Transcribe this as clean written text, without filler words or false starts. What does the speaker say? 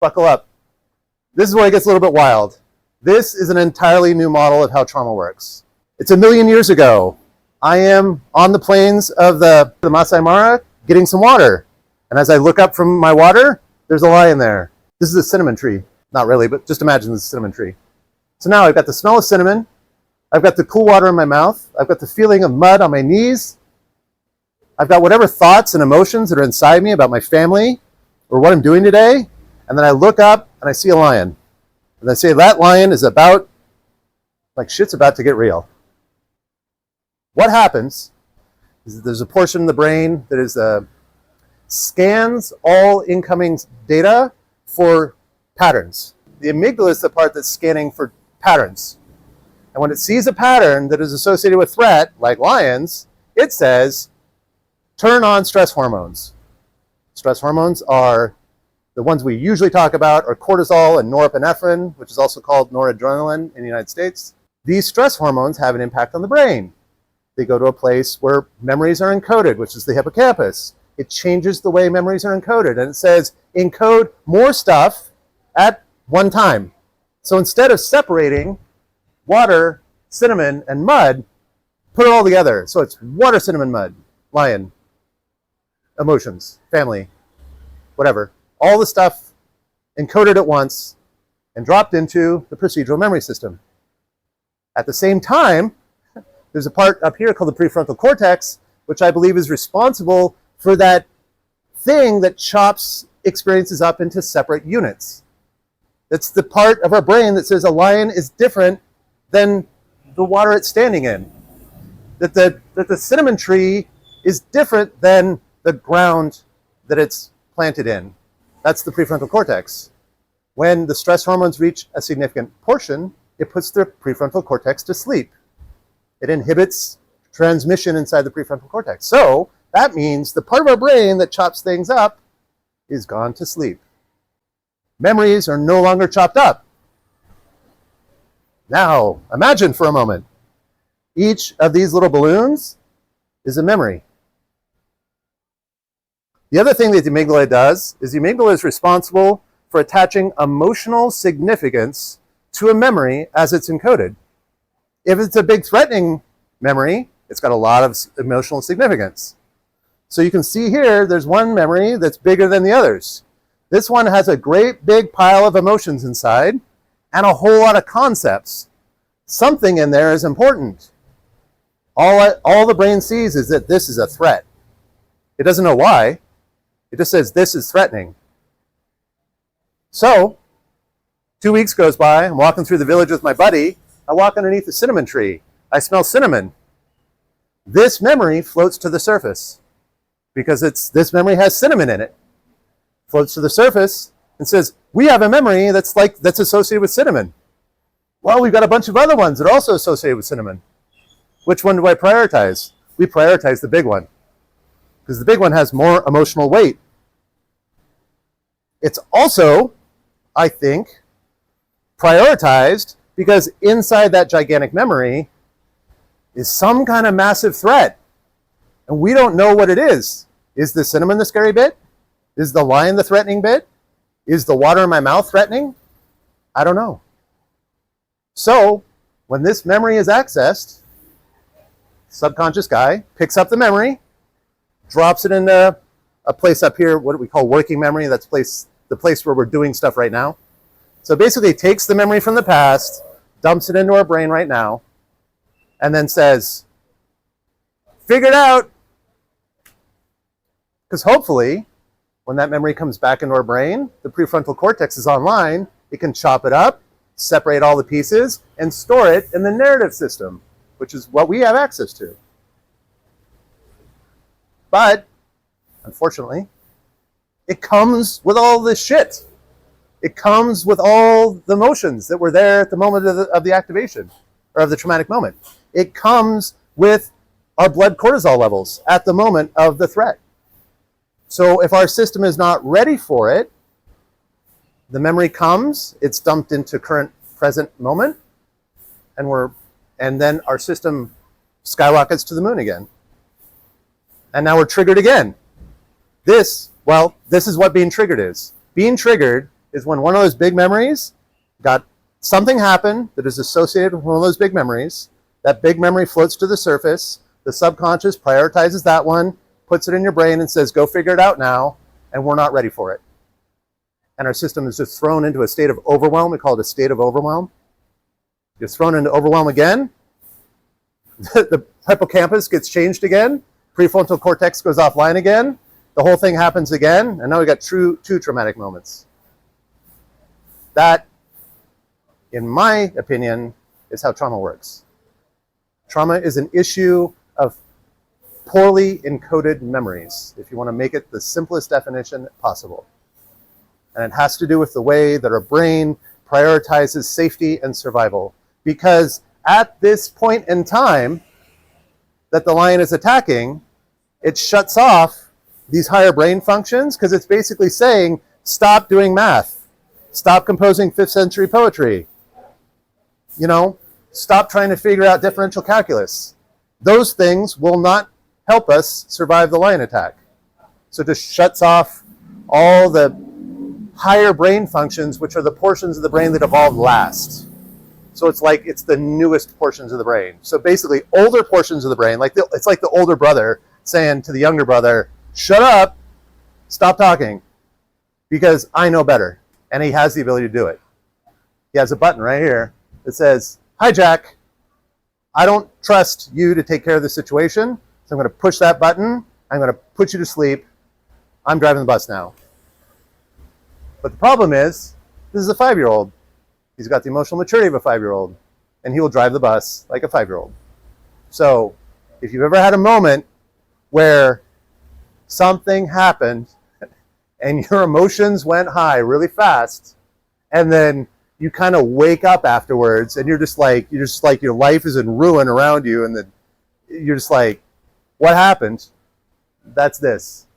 buckle up. This is where it gets a little bit wild. This is an entirely new model of how trauma works. It's 1 million years ago. I am on the plains of the Masai-Mara getting some water. And as I look up from my water, there's a lion there. This is a cinnamon tree. Not really, but just imagine this cinnamon tree. So now I've got the smell of cinnamon. I've got the cool water in my mouth. I've got the feeling of mud on my knees. I've got whatever thoughts and emotions that are inside me about my family or what I'm doing today. And then I look up and I see a lion. And I say, that lion is about, like shit's about to get real. What happens is that there's a portion of the brain that is scans all incoming data for patterns. The amygdala is the part that's scanning for patterns. And when it sees a pattern that is associated with threat, like lions, it says, turn on stress hormones. Stress hormones are the ones we usually talk about are cortisol and norepinephrine, which is also called noradrenaline in the United States. These stress hormones have an impact on the brain. They go to a place where memories are encoded, which is the hippocampus. It changes the way memories are encoded, and it says encode more stuff at one time. So instead of separating water, cinnamon, and mud, put it all together. So it's water, cinnamon, mud, lion, emotions, family, whatever. All the stuff encoded at once and dropped into the procedural memory system. At the same time, there's a part up here called the prefrontal cortex, which I believe is responsible for that thing that chops experiences up into separate units. That's the part of our brain that says a lion is different than the water it's standing in. That the cinnamon tree is different than the ground that it's planted in. That's the prefrontal cortex. When the stress hormones reach a significant portion, it puts the prefrontal cortex to sleep. It inhibits transmission inside the prefrontal cortex. So that means the part of our brain that chops things up is gone to sleep. Memories are no longer chopped up. Now, imagine for a moment. Each of these little balloons is a memory. The other thing that the amygdala does is the amygdala is responsible for attaching emotional significance to a memory as it's encoded. If it's a big threatening memory, it's got a lot of emotional significance. So you can see here, there's one memory that's bigger than the others. This one has a great big pile of emotions inside and a whole lot of concepts. Something in there is important. All the brain sees is that this is a threat. It doesn't know why. It just says this is threatening. So, 2 weeks goes by, I'm walking through the village with my buddy. I walk underneath the cinnamon tree. I smell cinnamon. This memory floats to the surface because this memory has cinnamon in it. Floats to the surface and says, we have a memory that's associated with cinnamon. Well, we've got a bunch of other ones that are also associated with cinnamon. Which one do I prioritize? We prioritize the big one because the big one has more emotional weight. It's also, I think, prioritized because inside that gigantic memory is some kind of massive threat. And we don't know what it is. Is the cinnamon the scary bit? Is the lion the threatening bit? Is the water in my mouth threatening? I don't know. So, when this memory is accessed, subconscious guy picks up the memory, drops it into a place up here, what we call working memory. That's the place where we're doing stuff right now. So basically it takes the memory from the past, dumps it into our brain right now, and then says, figure it out. Because hopefully, when that memory comes back into our brain, the prefrontal cortex is online, it can chop it up, separate all the pieces, and store it in the narrative system, which is what we have access to. But, unfortunately, it comes with all this shit. It comes with all the emotions that were there at the moment of the activation, or of the traumatic moment. It comes with our blood cortisol levels at the moment of the threat. So if our system is not ready for it, the memory comes, it's dumped into current present moment, and then our system skyrockets to the moon again. And now we're triggered again. This is what being triggered is. Being triggered is when one of those big memories got something happened that is associated with one of those big memories. That big memory floats to the surface. The subconscious prioritizes that one, puts it in your brain and says, go figure it out now, and we're not ready for it. And our system is just thrown into a state of overwhelm. We call it a state of overwhelm. You're thrown into overwhelm again. The hippocampus gets changed again. Prefrontal cortex goes offline again. The whole thing happens again. And now we got two traumatic moments. That, in my opinion, is how trauma works. Trauma is an issue of poorly encoded memories, if you want to make it the simplest definition possible. And it has to do with the way that our brain prioritizes safety and survival. Because at this point in time that the lion is attacking, it shuts off these higher brain functions because it's basically saying, stop doing math, stop composing 5th century poetry, stop trying to figure out differential calculus. Those things will not help us survive the lion attack. So it just shuts off all the higher brain functions, which are the portions of the brain that evolved last. So it's like it's the newest portions of the brain. So basically older portions of the brain, it's like the older brother saying to the younger brother, shut up, stop talking, because I know better. And he has the ability to do it. He has a button right here that says, hi, Jack. I don't trust you to take care of the situation, so I'm going to push that button. I'm going to put you to sleep. I'm driving the bus now. But the problem is, this is a 5-year-old. He's got the emotional maturity of a 5-year-old, and he will drive the bus like a 5-year-old. So if you've ever had a moment where something happened and your emotions went high really fast, and then you kind of wake up afterwards and you're just like your life is in ruin around you, and then you're just like, what happened? That's this.